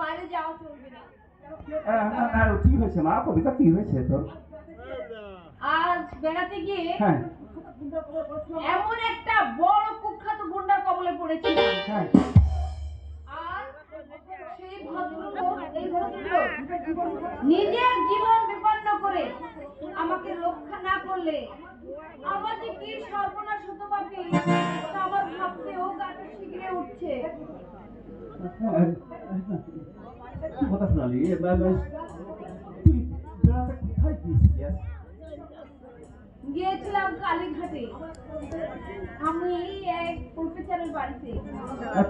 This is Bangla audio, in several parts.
বাইরে যাওয়া চলবে না। কি হয়েছে মা? কবিতা কি হয়েছে তোর? আজ বেড়াতে গিয়ে হ্যাঁ এমন একটা বড় কুখ্যাত গুন্ডার কবলে পড়েছিলাম। হ্যাঁ আর সেই ভদ্রলোক নিজের জীবন বিপন্ন করে আমাকে রক্ষা না করলে আমার যে কি সর্বনাশ হতে পারে তা আমার ভাবতেও গাটা শিগগিরে উঠছে। কি কথা শোনালি? তুই বেড়াতে কোথায় গিয়েছিলিস? গিয়েছিলাম কালীঘাটে, আমি এক প্রফেসরের বাড়িতে।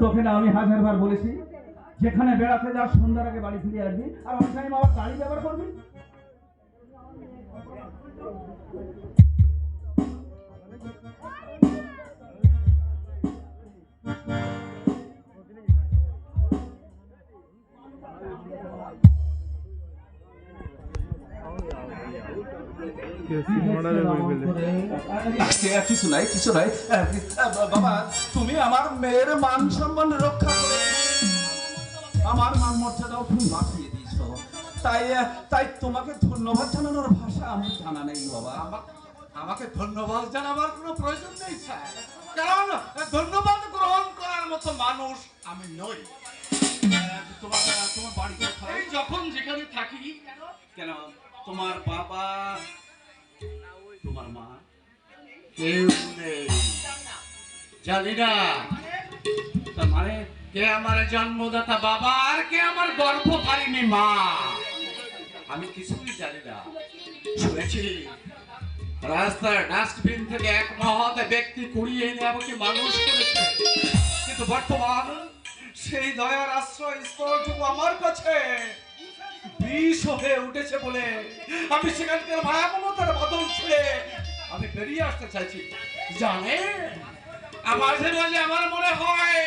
তোকে না আমি 1000বার বলেছি যেখানে বেড়াতে যাস সন্ধ্যার আগে বাড়ি ফিরে আসবি, আর অন টাইম আবার গাড়ি ব্যবহার করবি। কিছু নাই কিছু নাই বাবা, তুমি আমার মেয়ের মান সম্মান রক্ষা করে আমার মান মর্যাদাও তুমি বাঁচিয়ে দিয়েছ, তাই তাই তোমাকে ধন্যবাদ জানানোর ভাষা আমার জানা নেই বাবা। আমাকে ধন্যবাদ জানাবার কোনো প্রয়োজন নেই স্যার, কারণ ধন্যবাদ গ্রহণ করার মতো মানুষ আমি নই। তোমার তোমার বাড়ি কোথায়? এই যখন যেখানে থাকি। কেন তোমার বাবা তোমার মা কেউ নেই, জানি না তার মানে কে আমার জন্মদাতা বাবা আর কে আমার গর্ভধারিণী মা, আমি কিছুই জানি না। শুনেছি রাস্তার ডাস্টবিন থেকে এক মহৎ ব্যক্তি কুড়িয়ে এনে আমাকে মানুষ করেছে, কিন্তু বর্তমান সেই দয়ার আশ্রয় স্থলটুকু আমার কাছে বিষ হয়ে উঠেছে বলে আমি সেখানকার মায়া মমতার বদল ছেড়ে আমি বেরিয়ে আসতে চাইছি। জানে আমার যে মাঝে আমার মনে হয়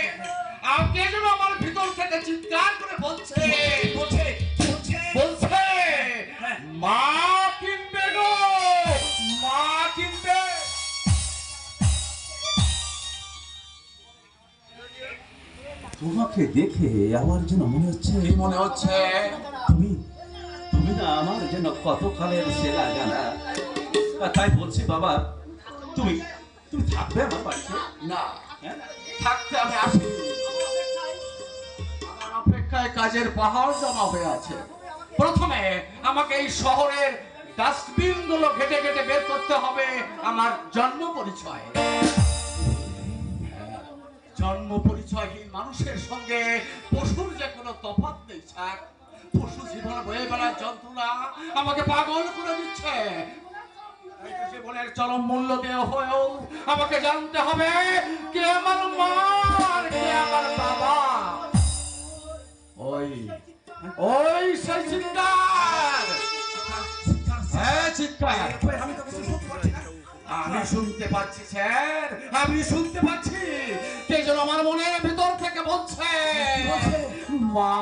আপনি যেন আমার ভিতর থেকে চিৎকার করে বলছে বলছে বলছে মা কিনবে গো, মা কিনবে। তোমাকে দেখে আমার যেন মনে হচ্ছে মনে হচ্ছে তুমি তুমি না আমার যেন কতকালের সেরা জানা, তাই বলছি বাবা তুমি তুমি থাকবে আমার বাড়িতে? না, হ্যাঁ থাকতে আমি আসি, আমার অপেক্ষায় কাজের পাহাড় জমা হয়ে আছে। প্রথমে আমাকে এই শহরের ডাস্টবিন গুলো ঘেটে ঘেটে বের করতে হবে আমার জন্ম পরিচয়। জন্ম পরিচয়হীন মানুষের সঙ্গে পশুর যে কোনো তফাৎ নেই স্যার। পশু জীবন বয়ে বেড়ার যন্ত্রণা আমাকে পাগল করে দিচ্ছে। জীবনের চরম মূল্য দেওয়া হয়েও আমাকে জানতে হবে কে আমার মা আর কে আমার বাবা। ওই ওই সেই চিৎকার, হ্যাঁ চিৎকার আমি শুনতে পাচ্ছি স্যার, আমি শুনতে পাচ্ছি কে যেন আমার মনের ভিতর থেকে বলছে মা